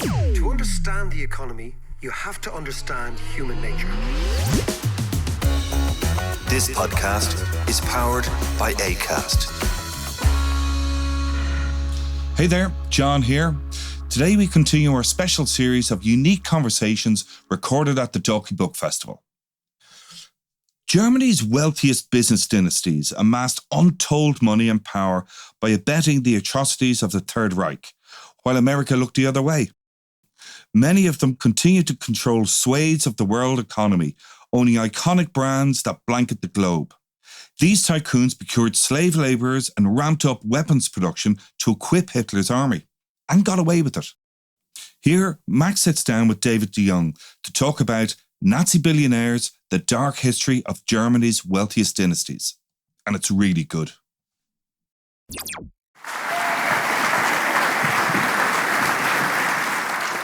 To understand the economy, you have to understand human nature. This podcast is powered by Acast. Hey there, John here. Today we continue our special series of unique conversations recorded at the Dalkey Book Festival. Germany's wealthiest business dynasties amassed untold money and power by abetting the atrocities of the Third Reich, while America looked the other way. Many of them continue to control swathes of the world economy, owning iconic brands that blanket the globe. These tycoons procured slave labourers and ramped up weapons production to equip Hitler's army, and got away with it. Here, Max sits down with David de Jong to talk about Nazi Billionaires, the dark history of Germany's wealthiest dynasties. And it's really good.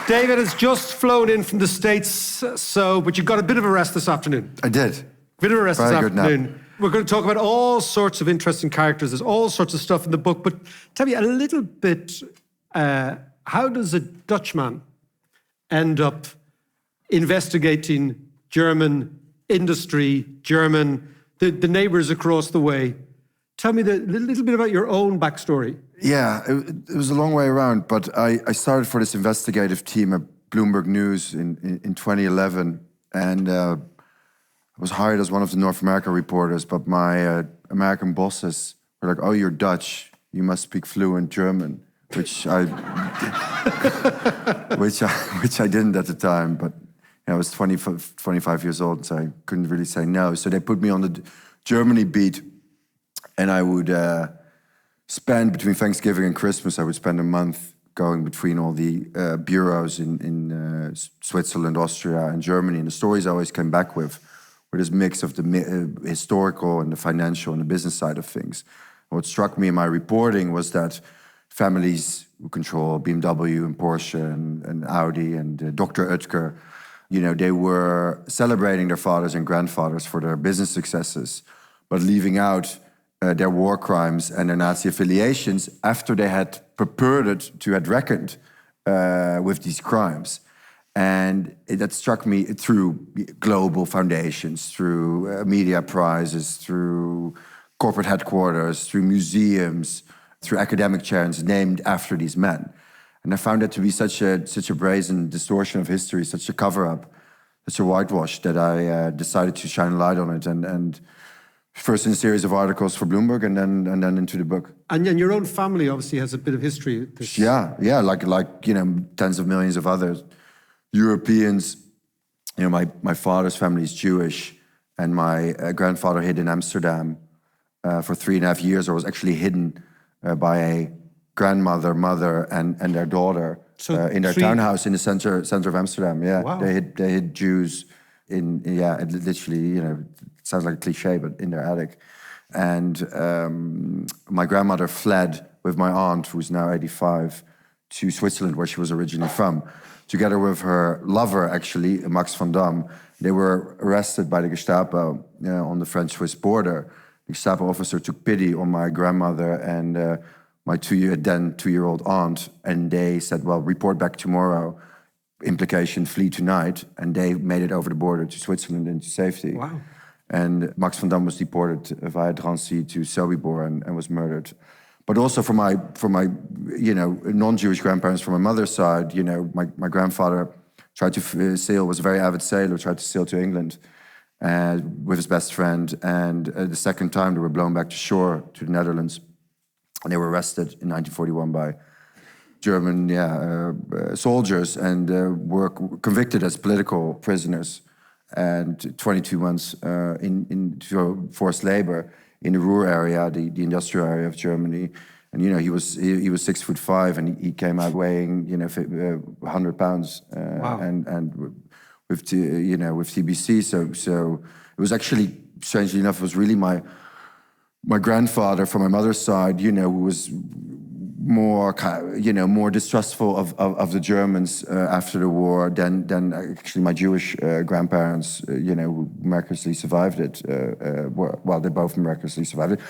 David has just flown in from the States, but you got a bit of a rest this afternoon. I did. Bit of a rest Very this good afternoon. nap. We're going to talk about all sorts of interesting characters. There's all sorts of stuff in the book, but tell me a little bit, how does a Dutchman end up investigating German industry, the neighbours across the way? Tell me a little bit about your own backstory. Yeah, it was a long way around, but I started for this investigative team at Bloomberg News in 2011, and I was hired as one of the North America reporters, but my American bosses were like, "Oh, you're Dutch, you must speak fluent German," which I didn't at the time, but I was 25 years old, so I couldn't really say no. So they put me on the Germany beat, and I would spend, between Thanksgiving and Christmas, I would spend a month going between all the bureaus in Switzerland, Austria, and Germany. And the stories I always came back with were this mix of the historical and the financial and the business side of things. And what struck me in my reporting was that families who control BMW and Porsche and Audi and Dr. Oetker, they were celebrating their fathers and grandfathers for their business successes, but leaving out their war crimes and their Nazi affiliations after they had purported to had reckoned with these crimes. And that struck me through global foundations, through media prizes, through corporate headquarters, through museums, through academic chairs named after these men. And I found that to be such a brazen distortion of history, such a cover-up, such a whitewash, that I decided to shine a light on it. And first in a series of articles for Bloomberg, and then into the book. And your own family obviously has a bit of history. Yeah, like tens of millions of other Europeans. My father's family is Jewish, and my grandfather hid in Amsterdam for 3.5 years, or was actually hidden by a grandmother, mother, and their daughter in their townhouse in the center of Amsterdam. Yeah, wow. They hid Jews it literally, it sounds like a cliche, but in their attic. And my grandmother fled with my aunt, who's now 85, to Switzerland, where she was originally from, together with her lover, actually, Max van Dam. They were arrested by the Gestapo on the French-Swiss border. The Gestapo officer took pity on my grandmother and my two-year-old aunt, and they said, well, report back tomorrow. Implication, flee tonight. And they made it over the border to Switzerland into safety. Wow. And Max van Dam was deported via Drancy to Sobibor and was murdered. But also for my non-Jewish grandparents from my mother's side, my grandfather tried to sail, was a very avid sailor, tried to sail to England with his best friend. And the second time they were blown back to shore to the Netherlands. And they were arrested in 1941 by German soldiers and were convicted as political prisoners and 22 months in forced labor in the Ruhr area, the industrial area of Germany. And he was 6'5", and he came out weighing 100 pounds wow. and with TBC. So it was actually, strangely enough, it was really my grandfather from my mother's side, who was more distrustful of the Germans after the war than actually my Jewish grandparents, who miraculously survived it. Well, they both miraculously survived it.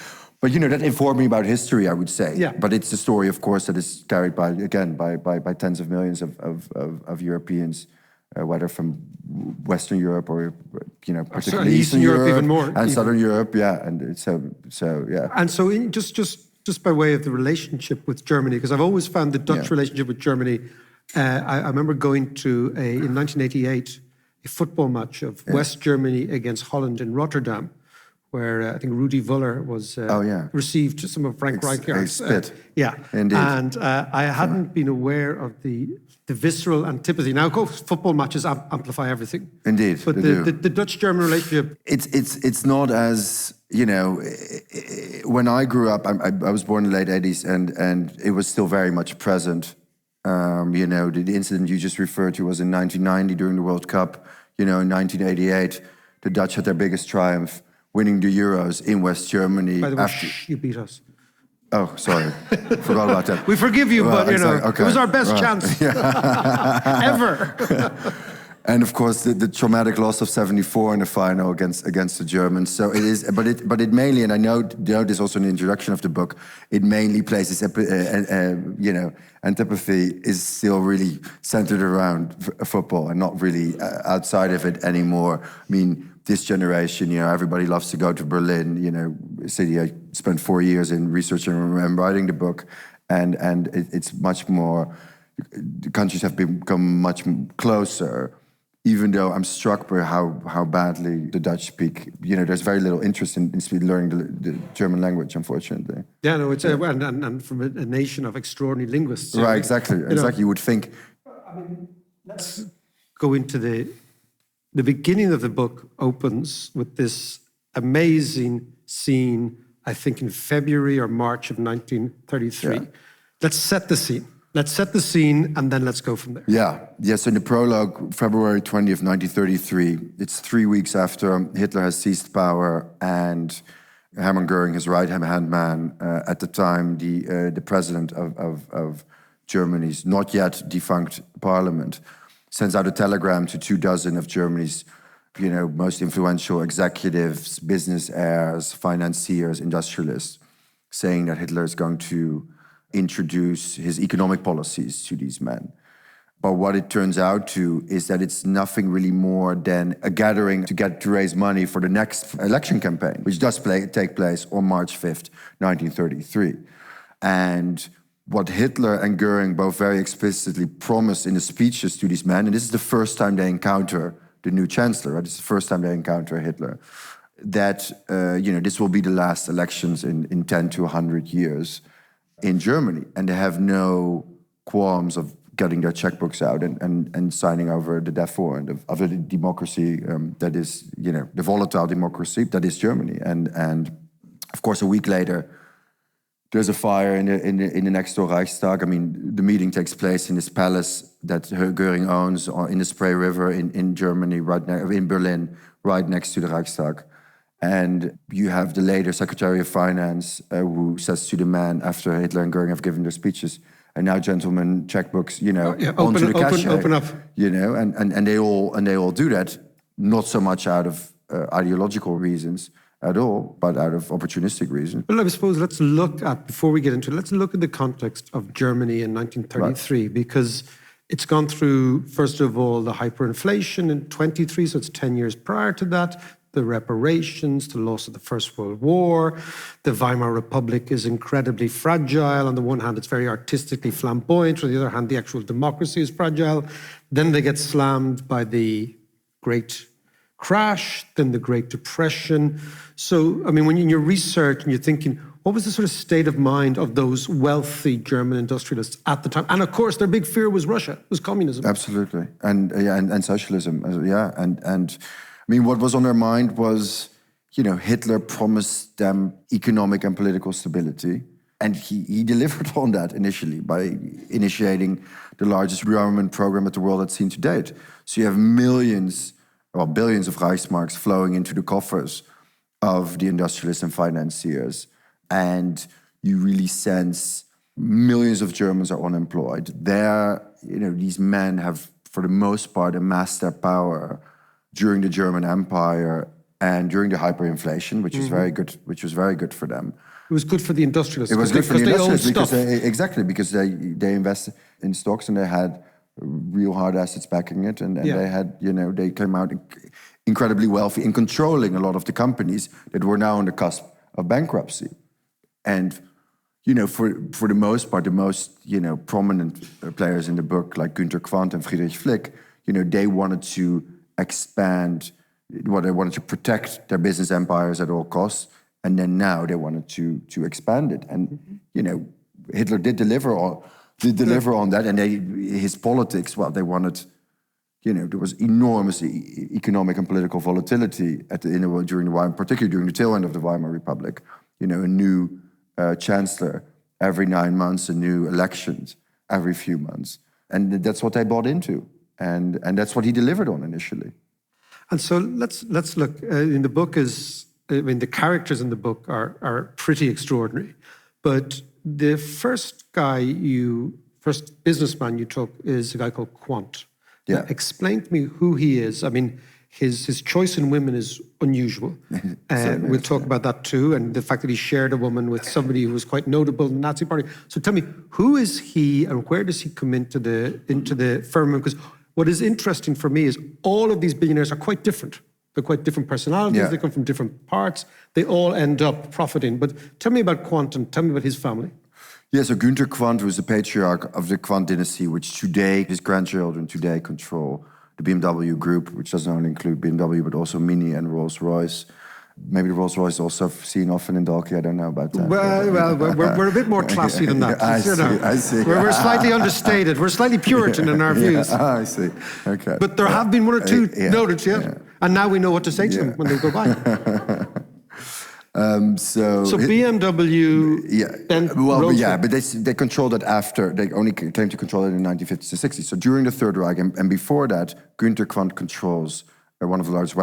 But that informed me about history, I would say. Yeah. But it's a story, of course, that is carried by tens of millions of Europeans, whether from Western Europe or particularly Eastern Europe even more, and Southern Europe. Yeah, and so yeah. And so, just by way of the relationship with Germany, because I've always found the Dutch relationship with Germany. I remember going to in 1988 a football match of West Germany against Holland in Rotterdam, where I think Rudi Völler was received some of Frank Rijkaard's Indeed. And I hadn't been aware of the visceral antipathy. Now, of course, football matches amplify everything. Indeed, but the Dutch-German relationship. It's not as when I grew up. I was born in the late '80s, and it was still very much present. The incident you just referred to was in 1990 during the World Cup. In 1988, the Dutch had their biggest triumph, winning the Euros in West Germany. By the way, you beat us. Oh, sorry. Forgot about that. We forgive you, but it was our best chance ever. And of course, the traumatic loss of '74 in the final against the Germans. So it is, but it mainly, and I know this also in the introduction of the book, it mainly places, antipathy is still really centered around football and not really outside of it anymore. I mean, this generation, everybody loves to go to Berlin, a city I spent 4 years in researching and writing the book, and it's much more, the countries have become much closer, even though I'm struck by how badly the Dutch speak. There's very little interest in learning the German language, unfortunately. Yeah, no, it's and from a nation of extraordinary linguists. Right, exactly. You would think. Let's go into the beginning of the book opens with this amazing scene, I think in February or March of 1933. Yeah. Let's set the scene. Let's set the scene, and then let's go from there. Yeah. So in the prologue, February 20th, 1933, it's 3 weeks after Hitler has seized power, and Hermann Göring, his right-hand man, at the time, the president of Germany's not yet defunct parliament, sends out a telegram to 24 of Germany's, most influential executives, business heirs, financiers, industrialists, saying that Hitler is going to introduce his economic policies to these men. But what it turns out to is that it's nothing really more than a gathering to raise money for the next election campaign, which does take place on March 5th, 1933. And what Hitler and Göring both very explicitly promised in the speeches to these men, and this is the first time they encounter the new chancellor, right? This is the first time they encounter Hitler, that this will be the last elections in 10 to 100 years in Germany, and they have no qualms of getting their checkbooks out and signing over the death warrant of the democracy that is, the volatile democracy that is Germany. And of course, a week later, there's a fire in the next door Reichstag. I mean, the meeting takes place in this palace that Göring owns in the Spree River in Germany, in Berlin, right next to the Reichstag. And you have the later Secretary of Finance who says to the man after Hitler and Göring have given their speeches, and now, gentlemen, checkbooks, onto the cash. Open up. And they all do that, not so much out of ideological reasons at all, but out of opportunistic reasons. Well, I suppose let's look at, before we get into it, let's look at the context of Germany in 1933, right, because it's gone through, first of all, the hyperinflation in 23, so it's 10 years prior to that, the reparations, the loss of the First World War. The Weimar Republic is incredibly fragile. On the one hand, it's very artistically flamboyant. On the other hand, the actual democracy is fragile. Then they get slammed by the Great Crash, then the Great Depression. So, I mean, when you're in your research and you're thinking, what was the sort of state of mind of those wealthy German industrialists at the time? And of course, their big fear was Russia, was communism. Absolutely. And socialism. Yeah. And I mean, what was on their mind was, Hitler promised them economic and political stability. And he delivered on that initially by initiating the largest rearmament program that the world had seen to date. So you have billions of Reichsmarks flowing into the coffers of the industrialists and financiers. And you really sense millions of Germans are unemployed. These men have, for the most part, amassed their power during the German Empire and during the hyperinflation, which was very good for them. It was good for the industrialists. It was good for the industrialists industrialists because they invested in stocks and they had real hard assets backing it, and they had, they came out incredibly wealthy in controlling a lot of the companies that were now on the cusp of bankruptcy. And for the most part, the most prominent players in the book, like Günter Quandt and Friedrich Flick, they wanted to expand. They wanted to protect their business empires at all costs, and then now they wanted to expand it. And Hitler did deliver on that, and his politics. Well, they wanted. There was enormous economic and political volatility during the Weimar, particularly during the tail end of the Weimar Republic. A new chancellor every 9 months, a new elections every few months, and that's what they bought into, and that's what he delivered on initially. And so let's look. In the book the characters in the book are pretty extraordinary, but the first businessman you took is a guy called Quandt. Yeah. Now, explain to me who he is. I mean, his choice in women is unusual. We'll talk about that too, and the fact that he shared a woman with somebody who was quite notable in the Nazi Party. So tell me, who is he, and where does he come into the firmament? Because what is interesting for me is all of these billionaires are quite different. They're quite different personalities. Yeah. They come from different parts. They all end up profiting. But tell me about Quandt and tell me about his family. Yeah, so Günter Quandt was the patriarch of the Quandt dynasty, which today, his grandchildren today control the BMW group, which doesn't only include BMW, but also Mini and Rolls-Royce. Maybe the Rolls-Royce also seen often in Dalkey, I don't know about that. Well, we're a bit more classy than that. I see. We're slightly understated. We're slightly Puritan in our views. I see, okay. But there have been one or two noted, and now we know what to say to them when they go by. So BMW, but they controlled it after. They only came to control it in the 1950s and 60s. So during the Third Reich, and before that, Günter Quandt controls one of the largest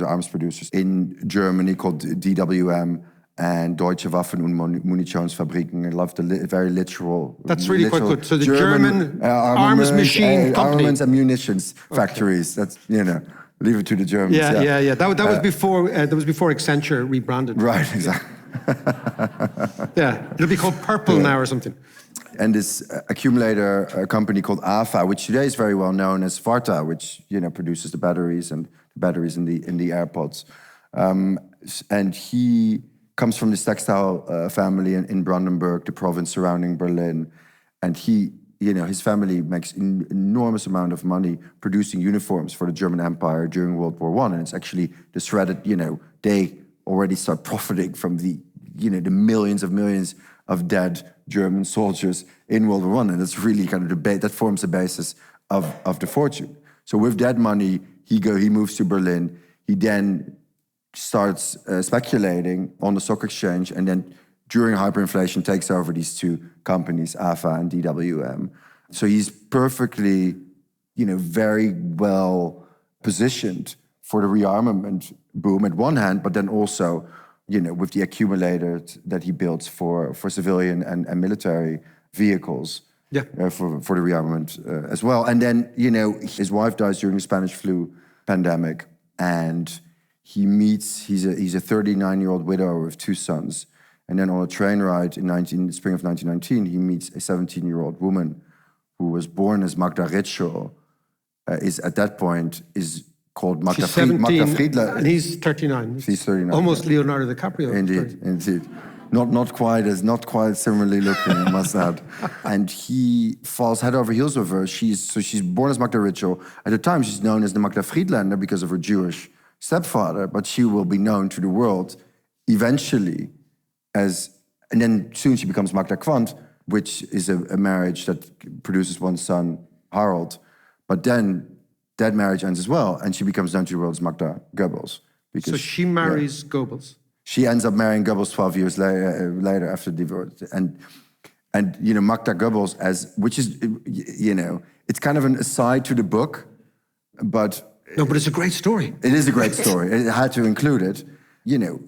arms producers in Germany, called DWM and Deutsche Waffen- und Munitionsfabriken. I love the very literal. That's really quite good. So the German arms machine company, armaments and munitions factories. That's leave it to the Germans. Yeah. That was before. That was before Accenture rebranded. Right. Exactly. It'll be called Purple now or something. And this accumulator company called AFA, which today is very well known as Varta, which produces the batteries in the AirPods, and he comes from this textile family in Brandenburg, the province surrounding Berlin, and his family makes an enormous amount of money producing uniforms for the German Empire during World War I, and it's actually the shredded. They already start profiting from the millions of dead German soldiers in World War I, and that's really kind of that forms the basis of the fortune. So with that money, he moves to Berlin. He then starts speculating on the stock exchange, and then during hyperinflation takes over these two companies, AFA and DWM. So he's perfectly, very well positioned for the rearmament boom at one hand, but then also, with the accumulator that he builds for civilian and military vehicles, for the rearmament as well. And then, his wife dies during the Spanish flu pandemic, and he's a 39-year-old widower with two sons. And then on a train ride in the spring of 1919, he meets a 17-year-old woman who was born as Magda Ritschl, is at that point called Magda Friedler. And he's 39. She's 39. Almost Leonardo DiCaprio. Indeed. Not quite similarly looking, I must add. And he falls head over heels with her. She's born as Magda Ritschl. At the time, she's known as the Magda Friedlander because of her Jewish stepfather, but she will be known to the world eventually and then soon she becomes Magda Quandt, which is a marriage that produces one son, Harold. But then that marriage ends as well, and she becomes known to the world as Magda Goebbels. So she marries Goebbels. She ends up marrying Goebbels 12 years later after divorce. And Magda Goebbels, which is, it's kind of an aside to the book, but... No, but it's a great story. It is a great story. It had to include it.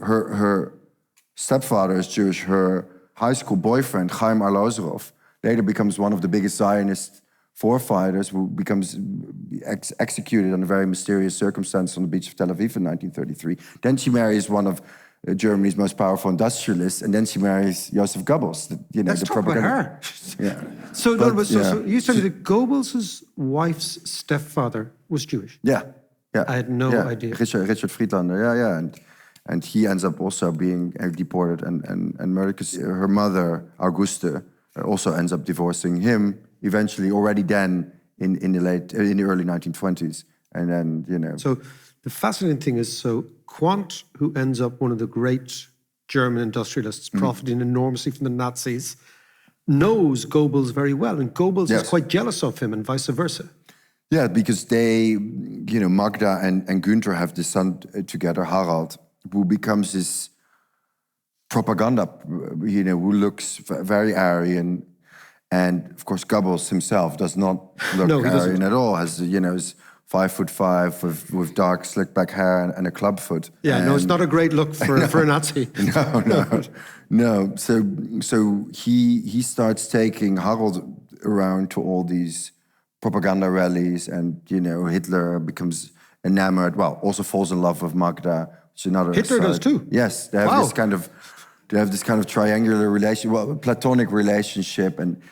Her stepfather is Jewish. Her high school boyfriend, Chaim Arlosoroff, later becomes one of the biggest Zionist forefighters, who becomes executed under very mysterious circumstances on the beach of Tel Aviv in 1933. Then she marries one of Germany's most powerful industrialist, and then she marries Joseph Goebbels. Let's the talk about propaganda. her. Yeah. So, But, you said that Goebbels' wife's stepfather was Jewish. Yeah, yeah. I had no idea. Richard Friedlander, yeah. And he ends up also being deported and murdered because her mother, Auguste, also ends up divorcing him eventually, already then in the early 1920s. And then, So the fascinating thing is, Quandt, who ends up one of the great German industrialists, profiting enormously from the Nazis, knows Goebbels very well, and Goebbels is quite jealous of him, and vice versa. Yeah, because they, Magda and Günther have this son together, Harald, who becomes this propaganda, who looks very Aryan. And of course, Goebbels himself does not look Aryan at all. Has, is 5'5" with dark, slick back hair and a club foot. Yeah, no, it's not a great look for a Nazi. No. So he starts taking Harald around to all these propaganda rallies, and Hitler becomes enamored. Well, also falls in love with Magda. Which is another Hitler does too. Yes, they have this kind of triangular platonic relationship, and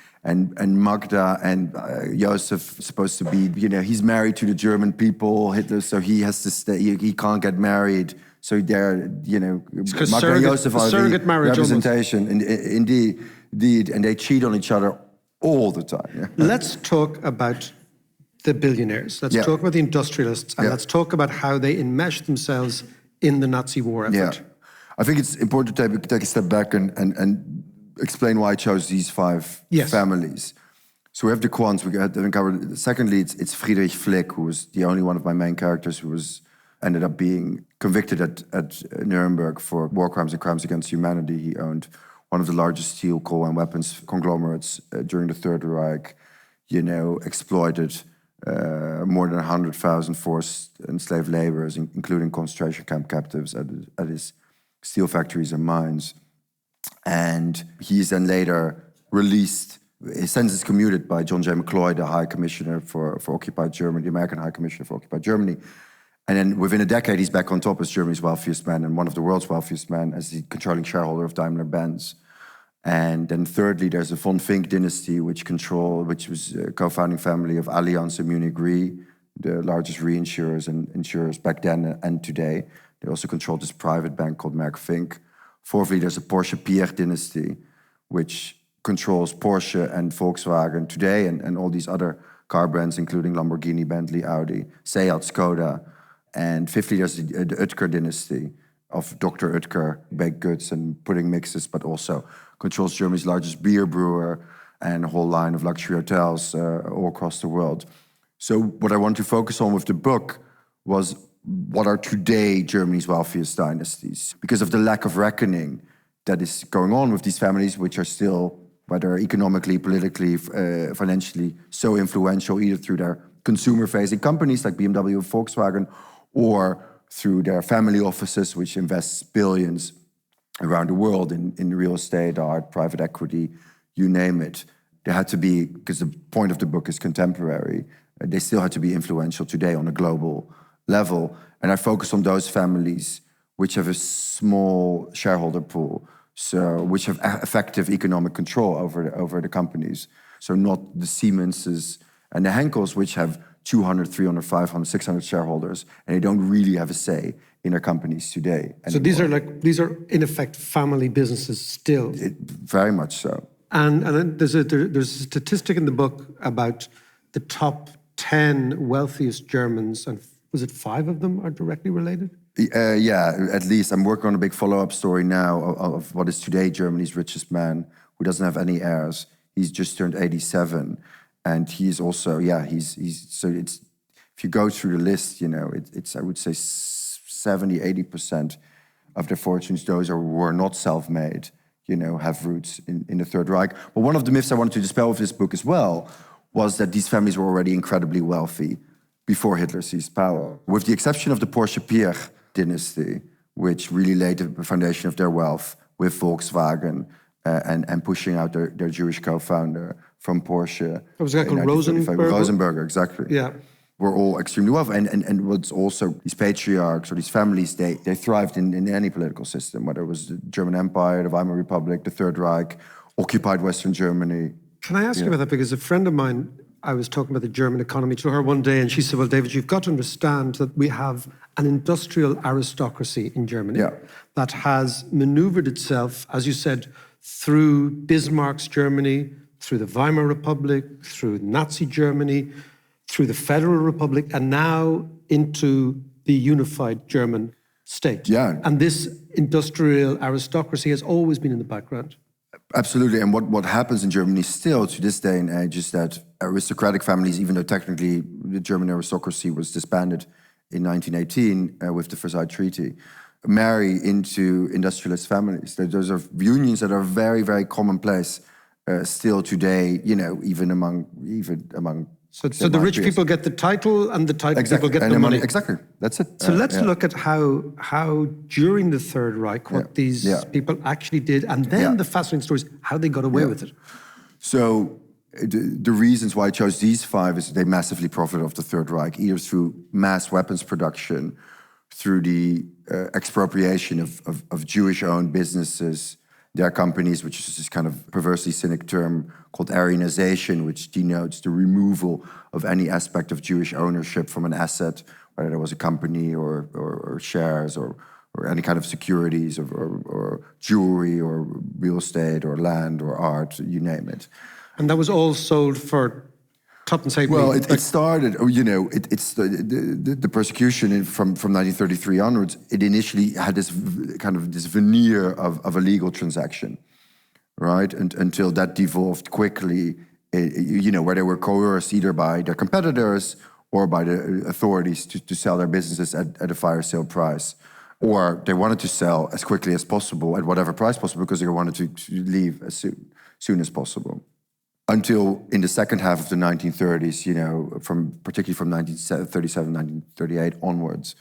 Magda and Joseph supposed to be, he's married to the German people, Hitler, so he has to stay. He can't get married. So they're, Magda and Joseph are the representation, indeed, and they cheat on each other all the time. Yeah. Let's talk about the billionaires. Let's talk about the industrialists, and let's talk about how they enmeshed themselves in the Nazi war effort. Yeah. I think it's important to take a step back and explain why I chose these five families. So we have the Quants, we had them covered. Secondly, it's Friedrich Flick, who was the only one of my main characters who ended up being convicted at Nuremberg for war crimes and crimes against humanity. He owned one of the largest steel, coal, and weapons conglomerates during the Third Reich, exploited more than 100,000 forced enslaved laborers, including concentration camp captives at his steel factories and mines. And he is then later released. His sentence is commuted by John J. McCloy, the High Commissioner for Occupied Germany, the American High Commissioner for Occupied Germany. And then within a decade, he's back on top as Germany's wealthiest man and one of the world's wealthiest men as the controlling shareholder of Daimler-Benz. And then thirdly, there's the von Fink dynasty, which was a co-founding family of Allianz and Munich Re, the largest reinsurers and insurers back then and today. They also controlled this private bank called Merck Fink. Fourthly, there's a Porsche-Pierre dynasty, which controls Porsche and Volkswagen today and all these other car brands, including Lamborghini, Bentley, Audi, Seat, Skoda. And fifthly, there's the Oetker dynasty of Dr. Oetker, baked goods and pudding mixes, but also controls Germany's largest beer brewer and a whole line of luxury hotels all across the world. So what I want to focus on with the book was what are today Germany's wealthiest dynasties, because of the lack of reckoning that is going on with these families, which are still, whether economically, politically, financially, so influential, either through their consumer-facing companies like BMW and Volkswagen, or through their family offices, which invests billions around the world in real estate, art, private equity, you name it. They had to be, because the point of the book is contemporary, they still had to be influential today on a global level. And I focus on those families which have a small shareholder pool, so which have effective economic control over the companies. So not the Siemenses and the Henkels, which have 200, 300, 500, 600 shareholders, and they don't really have a say in their companies today anymore. So these are in effect family businesses still. Very much so. And then there's a statistic in the book about the top 10 wealthiest Germans, and was it 5 of them are directly related? Yeah, at least. I'm working on a big follow-up story now of what is today Germany's richest man, who doesn't have any heirs. He's just turned 87. And he's also, so it's, if you go through the list, it's I would say 70, 80% of their fortunes, those who were not self-made, have roots in the Third Reich. But one of the myths I wanted to dispel with this book as well was that these families were already incredibly wealthy before Hitler seized power. With the exception of the Porsche-Pierre dynasty, which really laid the foundation of their wealth with Volkswagen and pushing out their Jewish co-founder from Porsche. It was a guy called Rosenberger. Rosenberger, exactly. Yeah. were all extremely wealthy. And what's also, these patriarchs or these families, they thrived in any political system, whether it was the German Empire, the Weimar Republic, the Third Reich, occupied Western Germany. Can I ask you about that? Because a friend of mine, I was talking about the German economy to her one day, and she said, well, David, you've got to understand that we have an industrial aristocracy in Germany that has maneuvered itself, as you said, through Bismarck's Germany, through the Weimar Republic, through Nazi Germany, through the Federal Republic, and now into the unified German state. Yeah. And this industrial aristocracy has always been in the background. Absolutely. And what happens in Germany still to this day and age is that aristocratic families, even though technically the German aristocracy was disbanded in 1918 with the Versailles Treaty, marry into industrialist families. Those are unions that are very, very commonplace still today, even among So the rich people get the title, and the title people get the money. Exactly, that's it. So let's look at how during the Third Reich, what these people actually did, and then the fascinating stories, how they got away with it. So the reasons why I chose these five is they massively profited off the Third Reich, either through mass weapons production, through the expropriation of Jewish-owned businesses, their companies, which is this kind of perversely cynic term called Aryanization, which denotes the removal of any aspect of Jewish ownership from an asset, whether it was a company or shares or any kind of securities or jewelry or real estate or land or art, you name it. And that was all sold for tuppence halfpenny. Well, it started, it's the persecution from 1933 onwards. It initially had this kind of this veneer of a legal transaction, right? And until that devolved quickly, where they were coerced either by their competitors or by the authorities to sell their businesses at a fire sale price. Or they wanted to sell as quickly as possible at whatever price possible because they wanted to leave as soon as possible. Until in the second half of the 1930s, particularly from 1937, 1938 onwards,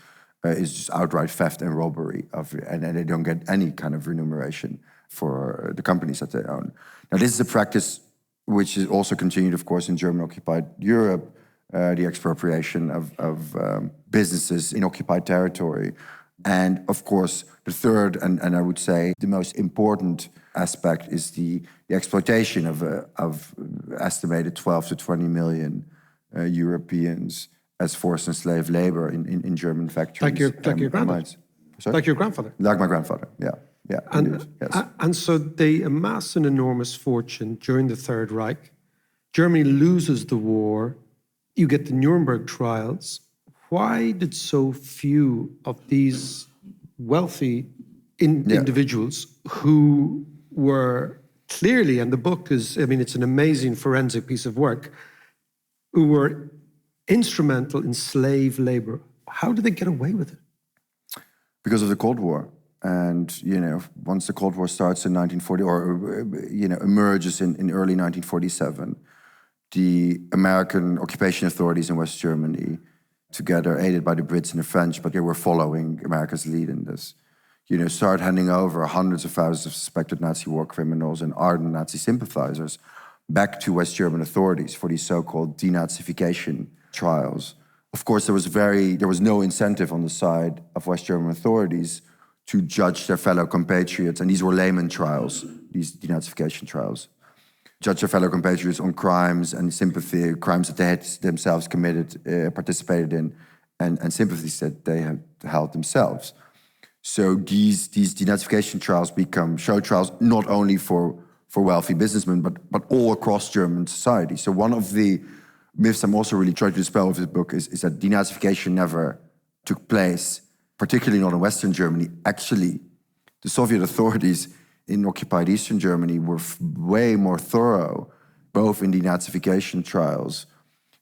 is just outright theft and robbery, and they don't get any kind of remuneration for the companies that they own. Now, this is a practice which is also continued, of course, in German-occupied Europe, the expropriation of businesses in occupied territory. And, of course, the third, and I would say the most important aspect is the exploitation of estimated 12 to 20 million Europeans as forced and slave labor in German factories. Like your grandfather. Like your grandfather. Like my grandfather, yeah. And, yes. And so they amass an enormous fortune during the Third Reich. Germany loses the war. You get the Nuremberg trials. Why did so few of these wealthy individuals who were clearly, and the book is, it's an amazing forensic piece of work, who were instrumental in slave labor, how did they get away with it? Because of the Cold War. And, once the Cold War starts in 1940, or, emerges in early 1947, the American occupation authorities in West Germany, together, aided by the Brits and the French, but they were following America's lead in this, start handing over hundreds of thousands of suspected Nazi war criminals and ardent Nazi sympathizers back to West German authorities for these so-called denazification trials. Of course, there was no incentive on the side of West German authorities to judge their fellow compatriots, and these were layman trials, these denazification trials. Judge their fellow compatriots on crimes and sympathy, crimes that they had themselves committed, participated in, and sympathies that they had held themselves. So these denazification trials become show trials not only for wealthy businessmen, but all across German society. So one of the myths I'm also really trying to dispel with this book is that denazification never took place, particularly not in Western Germany. Actually, the Soviet authorities in occupied Eastern Germany were way more thorough, both in denazification trials.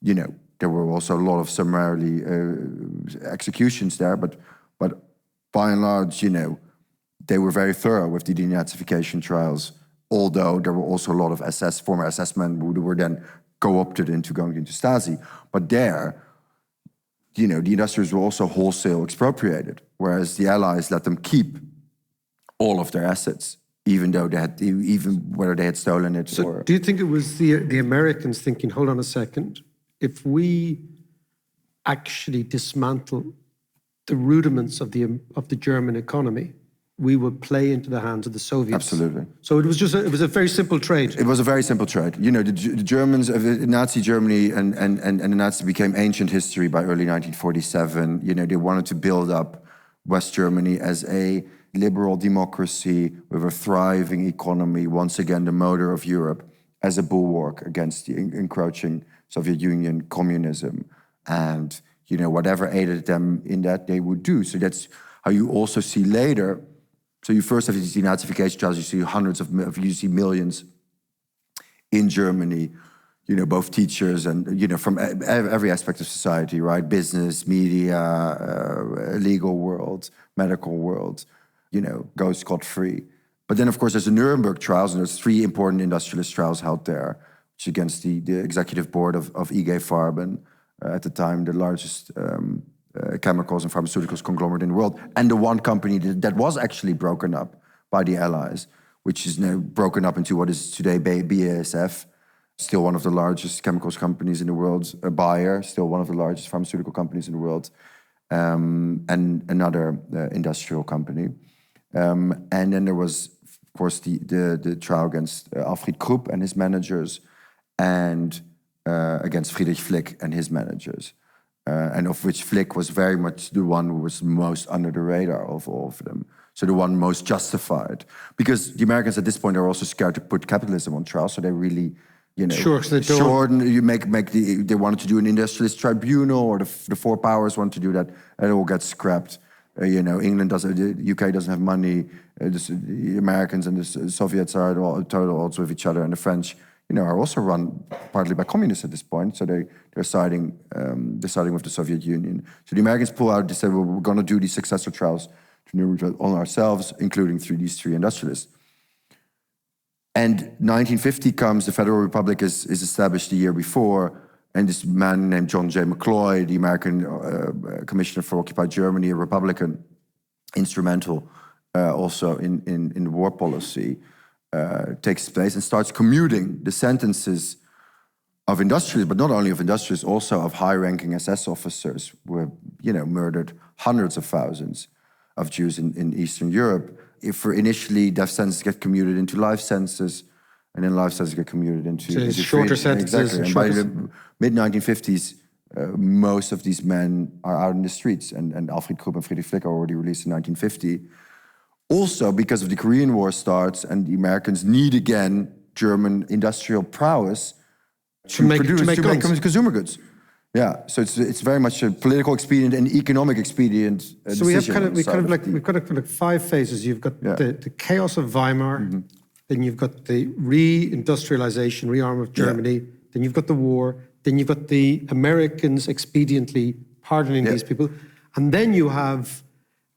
There were also a lot of summarily executions there, but by and large, they were very thorough with the denazification trials, although there were also a lot of former SS men who were then co-opted into going into Stasi. But there, the industrials were also wholesale expropriated, whereas the Allies let them keep all of their assets, even whether they had stolen it. So do you think it was the Americans thinking, hold on a second, if we actually dismantle the rudiments of the German economy, we would play into the hands of the Soviets. Absolutely. So it was a very simple trade. It was a very simple trade. You know, the Germans, Nazi Germany and the Nazis became ancient history by early 1947. You know, they wanted to build up West Germany as a liberal democracy with a thriving economy, once again the motor of Europe, as a bulwark against the encroaching Soviet Union communism. And, you know, whatever aided them in that, they would do. So that's how you also see later. So you first have these denazification trials, you see you see millions in Germany, you know, both teachers and, you know, from every aspect of society, right? Business, media, legal world, medical world, you know, go scot-free. But then, of course, there's the Nuremberg trials, and there's 3 important industrialist trials held there, which against the executive board of IG Farben, at the time, the largest chemicals and pharmaceuticals conglomerate in the world, and the one company that was actually broken up by the Allies, which is now broken up into what is today BASF, still one of the largest chemicals companies in the world, Bayer, still one of the largest pharmaceutical companies in the world, and another industrial company. And then there was, of course, the trial against Alfred Krupp and his managers, and against Friedrich Flick and his managers. And of which Flick was very much the one who was most under the radar of all of them. So the one most justified. Because the Americans at this point are also scared to put capitalism on trial, so they really, you know, shorten, they wanted to do an industrialist tribunal, or the 4 powers wanted to do that, and it all gets scrapped. You know, England doesn't, the UK doesn't have money, the Americans and the Soviets are at total odds with each other, and the French, you know, are also run partly by communists at this point, so they're siding with the Soviet Union. So the Americans pull out. They said, well, we're going to do these successor trials to Nuremberg on ourselves, including through these 3 industrialists. And 1950 comes. The Federal Republic is established the year before, and this man named John J. McCloy, the American commissioner for occupied Germany, a Republican, instrumental also in the war policy, takes place and starts commuting the sentences of industrialists, but not only of industrialists, also of high-ranking SS officers who have, you know, murdered hundreds of thousands of Jews in Eastern Europe. If for initially death sentences get commuted into life sentences, and then life sentences get commuted into shorter sentences. Exactly. And by the mid-1950s, most of these men are out in the streets, and Alfred Krupp and Friedrich Flick are already released in 1950. Also, because of the Korean War starts, and the Americans need again German industrial prowess to make consumer goods. Yeah, so it's very much a political expedient and economic expedient. So we've got like 5 phases. You've got the chaos of Weimar, then you've got the re-industrialization, rearm of Germany, then you've got the war, then you've got the Americans expediently pardoning these people, and then you have,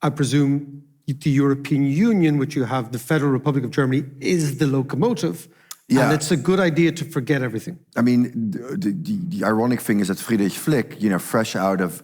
I presume, the European Union, which you have the Federal Republic of Germany, is the locomotive. Yeah. And it's a good idea to forget everything. I mean, the ironic thing is that Friedrich Flick, you know, fresh out of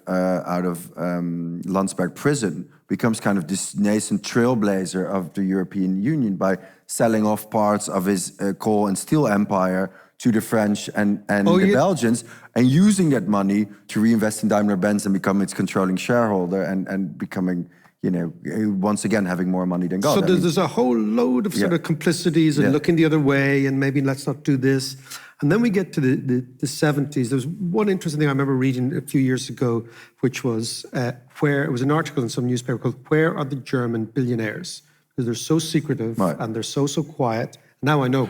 Landsberg prison, becomes kind of this nascent trailblazer of the European Union by selling off parts of his coal and steel empire to the French and the Belgians, and using that money to reinvest in Daimler-Benz and become its controlling shareholder and becoming, you know, once again having more money than God. So there's a whole load of sort of complicities and looking the other way, and maybe let's not do this. And then we get to the 70s. There was one interesting thing I remember reading a few years ago, which was where it was an article in some newspaper called "Where Are the German Billionaires?" Because they're so secretive and they're so quiet. Now I know,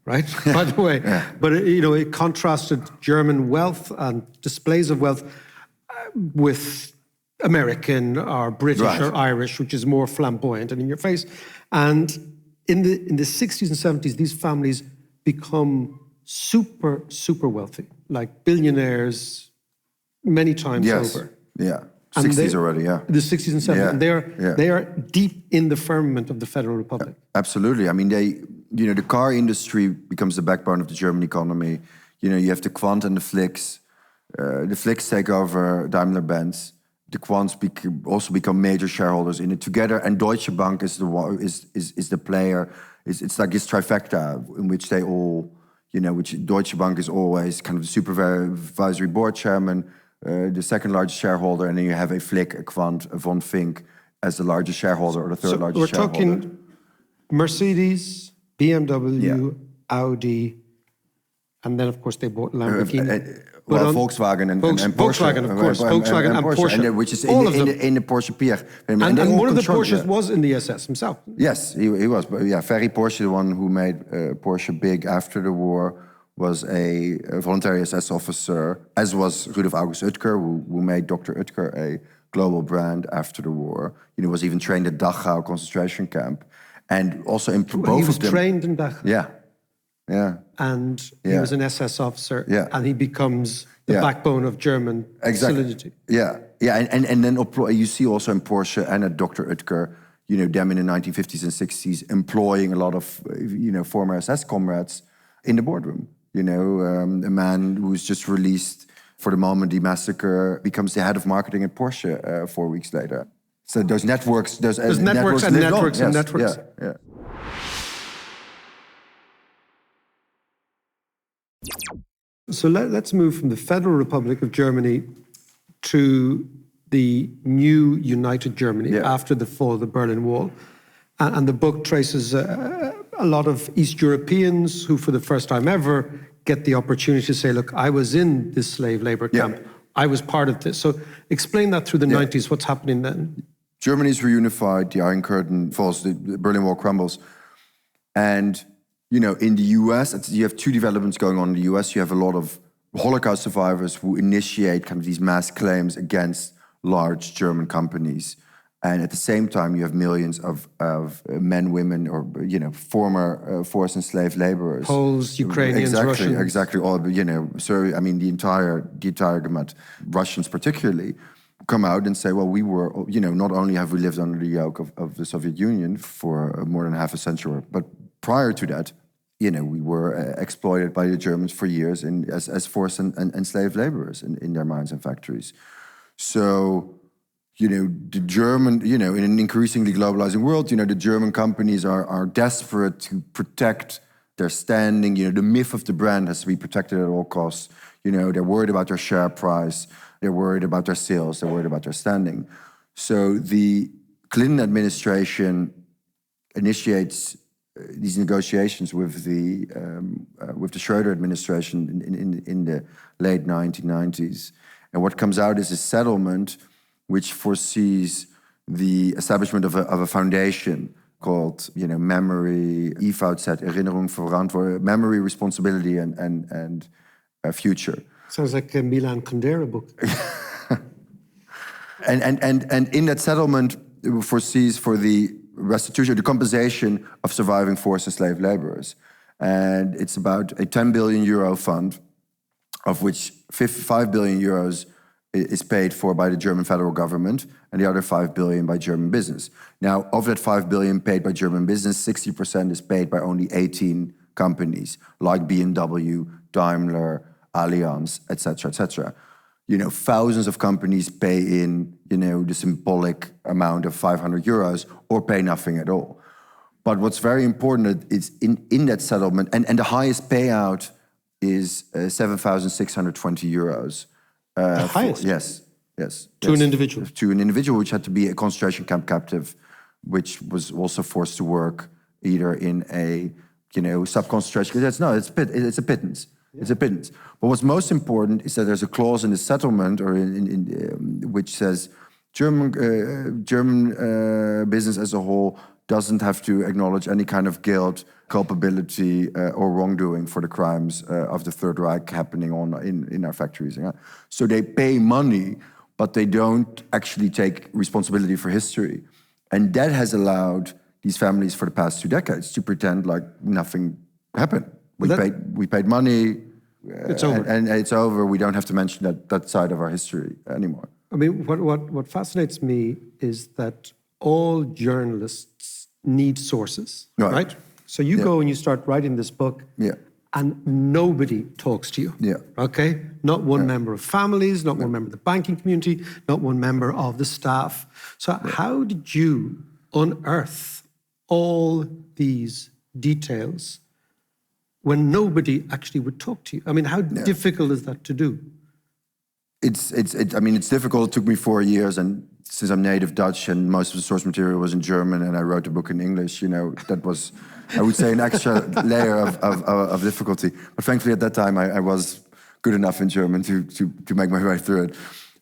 right? By the way, but you know, it contrasted German wealth and displays of wealth with American or British or Irish, which is more flamboyant and in your face. And in the 60s and 70s, these families become super wealthy, like billionaires many times over. Yeah, 60s already, The 60s and 70s. And they are deep in the firmament of the Federal Republic. Absolutely. I mean, you know, the car industry becomes the backbone of the German economy. You know, you have the Quant and the Flicks. The Flicks take over Daimler-Benz. The Quants also become major shareholders in it together, and Deutsche Bank is the player. It's like this trifecta in which they all, you know, which Deutsche Bank is always kind of the supervisory board chairman, the second largest shareholder, and then you have a Flick, a Quant, a Von Fink as the largest shareholder or the third largest we're shareholder. talking Mercedes, BMW, Audi, and then of course they bought Lamborghini. Volkswagen and Porsche. Volkswagen, of course. Volkswagen and Porsche. And which is all of them. in the Porsche Pier. And one of the Porsches was in the SS himself. Yes, he was. But yeah, Ferry Porsche, the one who made Porsche big after the war, was a voluntary SS officer, as was Rudolf August Oetker, who made Dr. Oetker a global brand after the war. Was even trained at Dachau concentration camp. And also in both of them... He was trained in Dachau. Yeah. Yeah. And he was an SS officer. Yeah. And he becomes the backbone of German solidity. Yeah. Yeah. And then you see also in Porsche and at Dr. Oetker, them in the 1950s and 60s employing a lot of, former SS comrades in the boardroom. A man who was just released for the Normandy massacre becomes the head of marketing at Porsche 4 weeks later. So those networks, there's networks and networks and networks. Yeah. So let's move from the Federal Republic of Germany to the new United Germany after the fall of the Berlin Wall. And the book traces a lot of East Europeans who, for the first time ever, get the opportunity to say, look, I was in this slave labor camp. I was part of this. So explain that through the 90s, what's happening then? Germany's reunified, the Iron Curtain falls, the Berlin Wall crumbles. And, in the US, you have two developments going on in the US. You have a lot of Holocaust survivors who initiate kind of these mass claims against large German companies. And at the same time, you have millions of men, women, or former forced and slave laborers, Poles, Ukrainians, Russians, exactly. All so I mean the entire gamut, Russians particularly, come out and say, well, we were not only have we lived under the yoke of the Soviet Union for more than half a century, but prior to that, we were exploited by the Germans for years as forced and slave laborers in their mines and factories. So. The German, in an increasingly globalizing world, the German companies are desperate to protect their standing. The myth of the brand has to be protected at all costs. They're worried about their share price. They're worried about their sales. They're worried about their standing. So the Clinton administration initiates these negotiations with the Schroeder administration in the late 1990s. And what comes out is a settlement which foresees the establishment of a foundation called, memory, EVZ, Erinnerung, Verantwortung, memory, responsibility, and future. Sounds like a Milan Kundera book. and in that settlement, it foresees for the restitution, the compensation of surviving forced and slave laborers. And it's about a 10 billion euro fund, of which 5 billion euros is paid for by the German federal government, and the other 5 billion by German business. Now, of that 5 billion paid by German business, 60% is paid by only 18 companies, like BMW, Daimler, Allianz, etc., etc. Thousands of companies pay in, the symbolic amount of 500 euros or pay nothing at all. But what's very important is in that settlement, and the highest payout is 7,620 euros. The highest? Yes. To an individual? To an individual, which had to be a concentration camp captive, which was also forced to work either in a, sub-concentration. It's a pittance. Yeah. It's a pittance. But what's most important is that there's a clause in the settlement, or which says German business as a whole doesn't have to acknowledge any kind of guilt, culpability, or wrongdoing for the crimes of the Third Reich happening in our factories. Yeah? So they pay money, but they don't actually take responsibility for history. And that has allowed these families for the past 2 decades to pretend like nothing happened. We paid money, it's over. And it's over. We don't have to mention that side of our history anymore. I mean, what fascinates me is that all journalists need sources, right? So you go and you start writing this book, and nobody talks to you, okay? Not one member of families, not one member of the banking community, not one member of the staff. So how did you unearth all these details when nobody actually would talk to you? I mean, how difficult is that to do? I mean, it's difficult. It took me 4 years, and since I'm native Dutch and most of the source material was in German, and I wrote the book in English, that was, I would say, an extra layer of difficulty. But thankfully, at that time, I was good enough in German to make my way through it.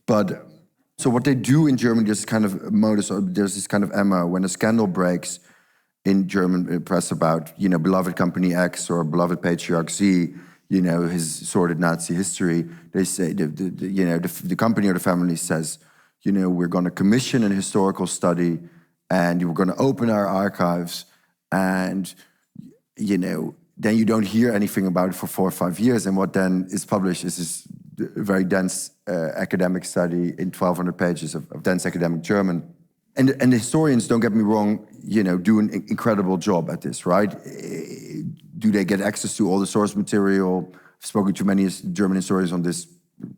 But so what they do in Germany, there's this kind of modus, or there's this kind of MO when a scandal breaks in German press about, beloved company X or beloved patriarch Z, his sordid Nazi history. They say the company or the family says, we're going to commission an historical study, and we're going to open our archives, and then you don't hear anything about it for 4 or 5 years. And what then is published is this very dense academic study in 1,200 pages of dense academic German. And the historians, don't get me wrong, do an incredible job at this, right? Do they get access to all the source material? I've spoken to many German historians on this,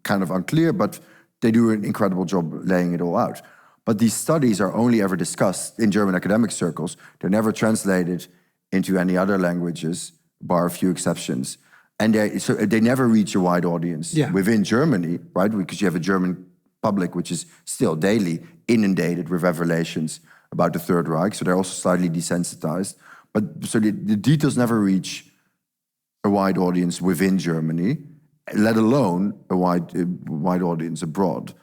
kind of unclear, but they do an incredible job laying it all out. But these studies are only ever discussed in German academic circles. They're never translated into any other languages, bar a few exceptions. And they never reach a wide audience within Germany, right? Because you have a German public which is still daily inundated with revelations about the Third Reich, so they're also slightly desensitized. But so the details never reach a wide audience within Germany, let alone a wide audience abroad.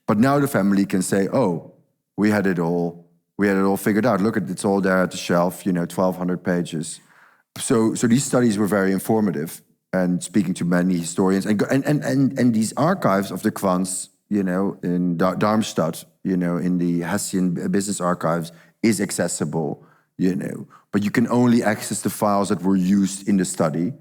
But now the family can say, "Oh, we had it all figured out. Look, it's all there at the shelf. 1,200 pages." So these studies were very informative, and speaking to many historians, and these archives of the Quants, in Darmstadt, in the Hessian Business Archives, is accessible, but you can only access the files that were used in the study,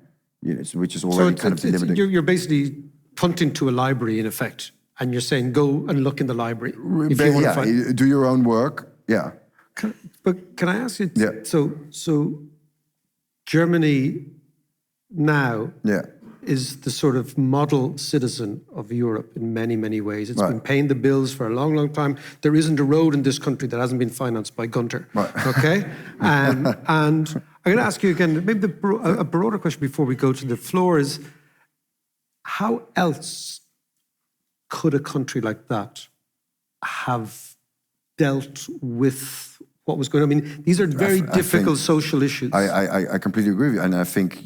which is already kind of limiting. You're basically punting to a library, in effect, and you're saying, go and look in the library. If you want to find... do your own work, yeah. But can I ask you, Yeah. so Germany now is the sort of model citizen of Europe in many, many ways. It's been paying the bills for a long, long time. There isn't a road in this country that hasn't been financed by Gunter, okay? And I'm going to ask you again, maybe a broader question before we go to the floor is, how else could a country like that have dealt with what was going on? I mean, these are very difficult social issues. I completely agree with you. And I think,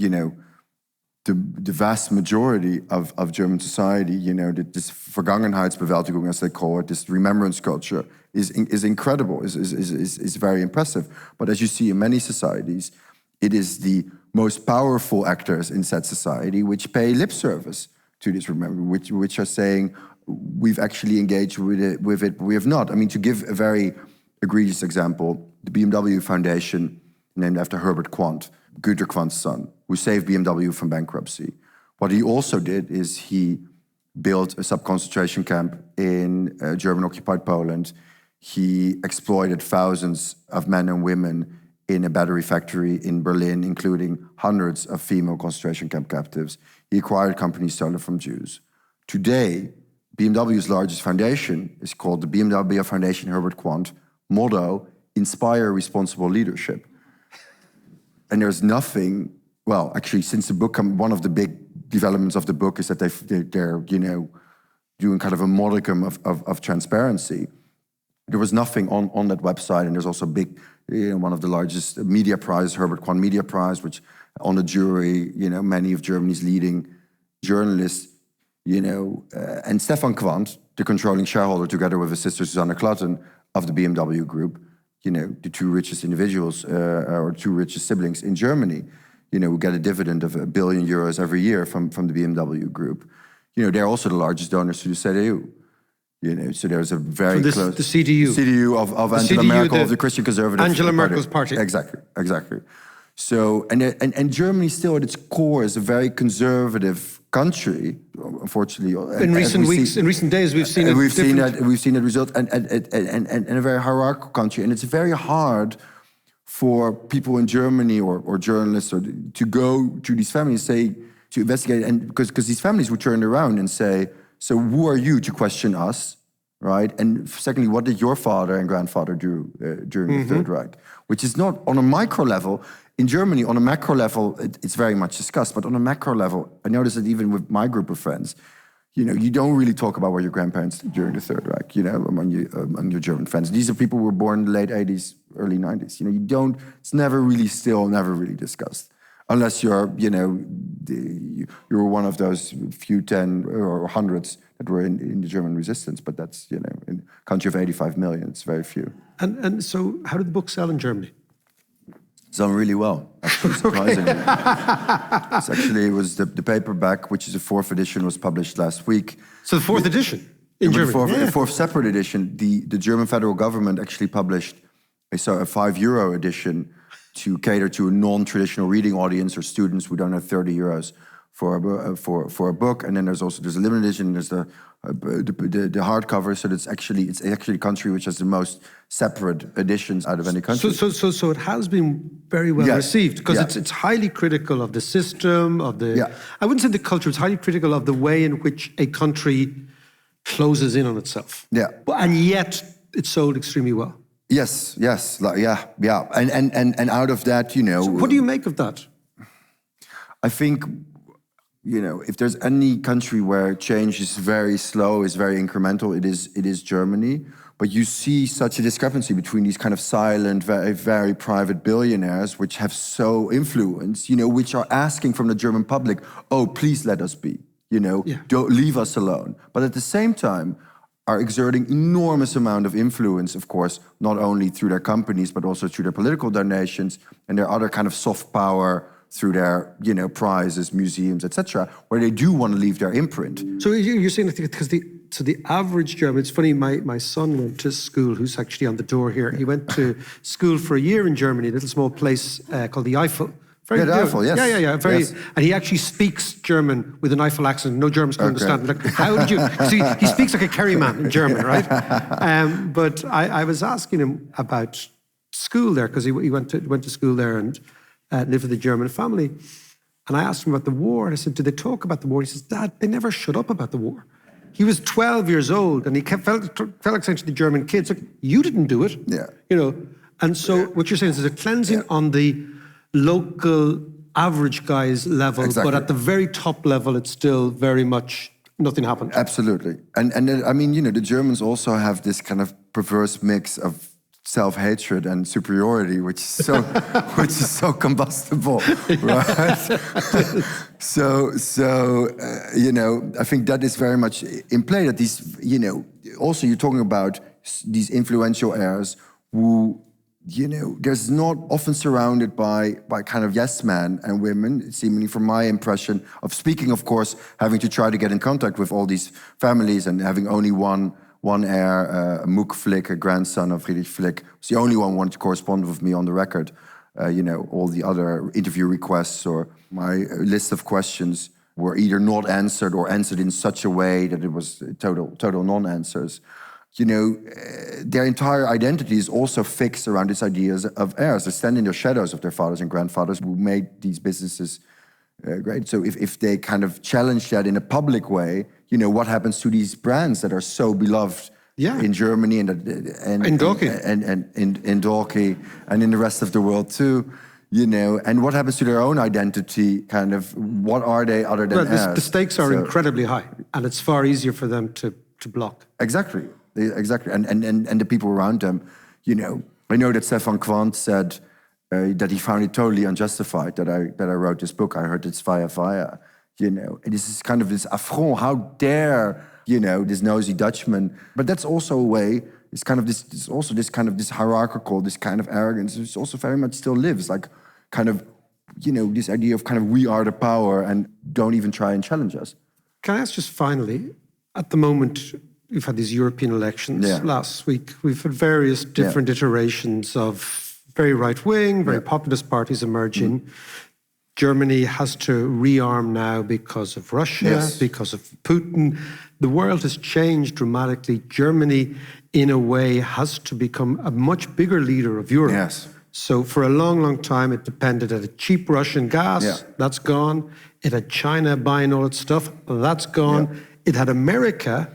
the vast majority of German society, this Vergangenheitsbewältigung, as they call it, this remembrance culture, is incredible, is very impressive. But as you see in many societies, it is the most powerful actors in said society which pay lip service to this remembrance, which are saying, we've actually engaged with it, but we have not. I mean, to give a very egregious example, the BMW Foundation, named after Herbert Quandt, Günter Quandt's son, who saved BMW from bankruptcy. What he also did is he built a sub-concentration camp in German-occupied Poland. He exploited thousands of men and women in a battery factory in Berlin, including hundreds of female concentration camp captives. He acquired companies stolen from Jews. Today, BMW's largest foundation is called the BMW Foundation Herbert Quandt, motto, inspire responsible leadership. And there's nothing, well, actually, since the book, one of the big developments of the book is that they're doing kind of a modicum of transparency. There was nothing on that website, and there's also big, one of the largest media prizes, Herbert Quandt Media Prize, which on the jury, many of Germany's leading journalists, and Stefan Quandt, the controlling shareholder, together with his sister Susanne Klatten of the BMW Group, the two richest individuals or two richest siblings in Germany, who get a dividend of €1 billion every year from the BMW Group. They're also the largest donors to the CDU. So there's a very close... The CDU of Angela Merkel, of the Christian Conservative Angela Merkel's party. Exactly. So, and Germany still at its core is a very conservative country, unfortunately. In recent days, we've seen it. We've seen that result, and a very hierarchical country. And it's very hard for people in Germany or journalists to go to these families, to investigate, and because these families would turn around and say, so who are you to question us, right? And secondly, what did your father and grandfather do during the Third Reich? Which is not on a micro level. In Germany, on a macro level, it's very much discussed. But on a macro level, I notice that even with my group of friends, you don't really talk about what your grandparents did during the Third Reich, among your German friends. These are people who were born in the late 80s, early 90s. It's never really discussed. Unless you're one of those few 10 or hundreds that were in the German resistance. But that's, in a country of 85 million, it's very few. And so how did the book sell in Germany? It's done really well, actually, surprisingly. It was the paperback, which is the 4th edition, was published last week. So the 4th edition in Germany? The fourth separate edition, the German federal government actually published a €5 edition to cater to a non-traditional reading audience or students who don't have 30 euros for a book. And then there's a limited edition. There's the hardcover. So it's actually a country which has the most separate editions out of any country. So it has been very well received, because it's highly critical of the system, of the. Yeah. I wouldn't say the culture. It's highly critical of the way in which a country closes in on itself. Yeah. And yet it's sold extremely well. Yes. And out of that, So what do you make of that? I think, if there's any country where change is very slow, is very incremental, it is Germany. But you see such a discrepancy between these kind of silent, very, very private billionaires, which have so influence, which are asking from the German public, oh, please let us be, don't leave us alone. But at the same time, are exerting enormous amount of influence, of course, not only through their companies, but also through their political donations and their other kind of soft power through their, prizes, museums, etc., where they do want to leave their imprint. So you're saying that because the average German, it's funny, my son went to school, who's actually on the door here. He went to school for a year in Germany, a little small place called the Eifel. The Eifel, yes. Yeah. And he actually speaks German with an Eifel accent. No Germans can understand. Like, how did you? Because he speaks like a Kerryman in German, right? But I was asking him about school there, because he went to school there and lived with a German family. And I asked him about the war, and I said, "Did they talk about the war?" He says, "Dad, they never shut up about the war." He was 12 years old, and he felt like saying to the German kids, "Like, you didn't do it." Yeah. And so what you're saying is there's a cleansing on the local average guy's level, but at the very top level, it's still very much nothing happened. Absolutely. And I mean, the Germans also have this kind of perverse mix of self-hatred and superiority, which is so combustible, right? So I think that is very much in play, that these, also you're talking about these influential heirs who, there's not often surrounded by kind of yes men and women, seemingly from my impression of speaking, of course, having to try to get in contact with all these families and having only one heir, Mook Flick, a grandson of Friedrich Flick, was the only one who wanted to correspond with me on the record. All the other interview requests or my list of questions were either not answered or answered in such a way that it was total non-answers. Their entire identity is also fixed around these ideas of heirs. They stand in the shadows of their fathers and grandfathers who made these businesses great. So if they kind of challenge that in a public way, what happens to these brands that are so beloved in Germany and in Dorky and in the rest of the world too? And what happens to their own identity? Kind of, what are they other than heirs? The stakes are incredibly high, and it's far easier for them to block. Exactly. And the people around them, I know that Stefan Quandt said that he found it totally unjustified that I wrote this book. I heard it's via. This is kind of this affront. How dare, this nosy Dutchman? But that's also a way. It's kind of this hierarchical, this kind of arrogance, which also very much still lives. Like, kind of, this idea of kind of we are the power and don't even try and challenge us. Can I ask just finally, at the moment, we've had these European elections last week. We've had various different iterations of very right-wing, very populist parties emerging. Germany has to rearm now because of Russia, because of Putin. The world has changed dramatically. Germany, in a way, has to become a much bigger leader of Europe. Yes. So for a long, long time, it depended on cheap Russian gas. That's gone. It had China buying all its stuff. That's gone. It had America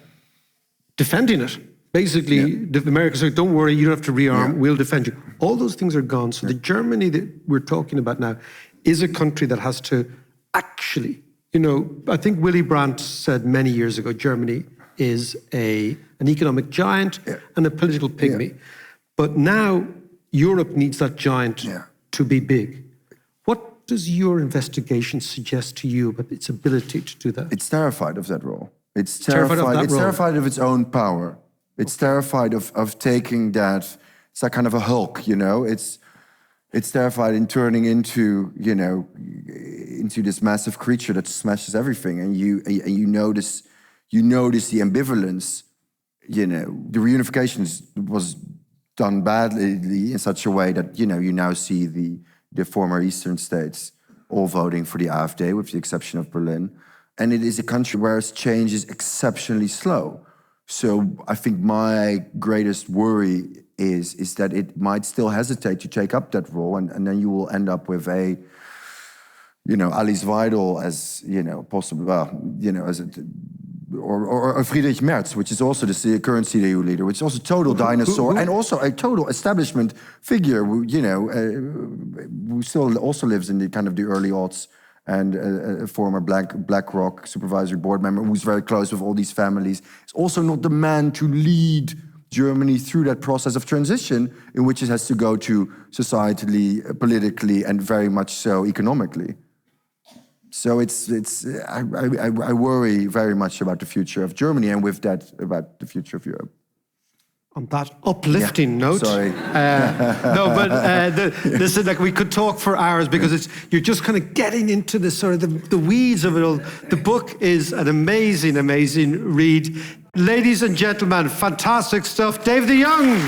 defending it. Basically, the Americans said, don't worry, you don't have to rearm, we'll defend you. All those things are gone. So the Germany that we're talking about now is a country that has to actually, You know, I think Willy Brandt said many years ago, Germany is an economic giant and a political pygmy. But now Europe needs that giant to be big. What does your investigation suggest to you about its ability to do that? It's terrified of that role. It's terrified of its own power. It's terrified of taking that. It's like kind of a Hulk, you know. It's terrified in turning into, you know, into this massive creature that smashes everything, and you notice the ambivalence. You know, the reunification was done badly in such a way that, you know, you now see the former Eastern states all voting for the AfD, with the exception of Berlin. And it is a country where change is exceptionally slow. So I think my greatest worry is that it might still hesitate to take up that role, and then you will end up with a, you know, Alice Weidel as, you know, possibly, well, you know, as a, or Friedrich Merz, which is also the current CDU leader, which is also a total dinosaur and also a total establishment figure, who, you know, who still also lives in the kind of the early aughts, and a former BlackRock supervisory board member who's very close with all these families. Is also not the man to lead Germany through that process of transition in which it has to go to societally, politically, and very much so economically. So I worry very much about the future of Germany, and with that, about the future of Europe. On that uplifting note, sorry. No, but listen, like we could talk for hours, because you're just kind of getting into the sort of the weeds of it all. The book is an amazing, amazing read. Ladies and gentlemen, fantastic stuff. Dave de Jong.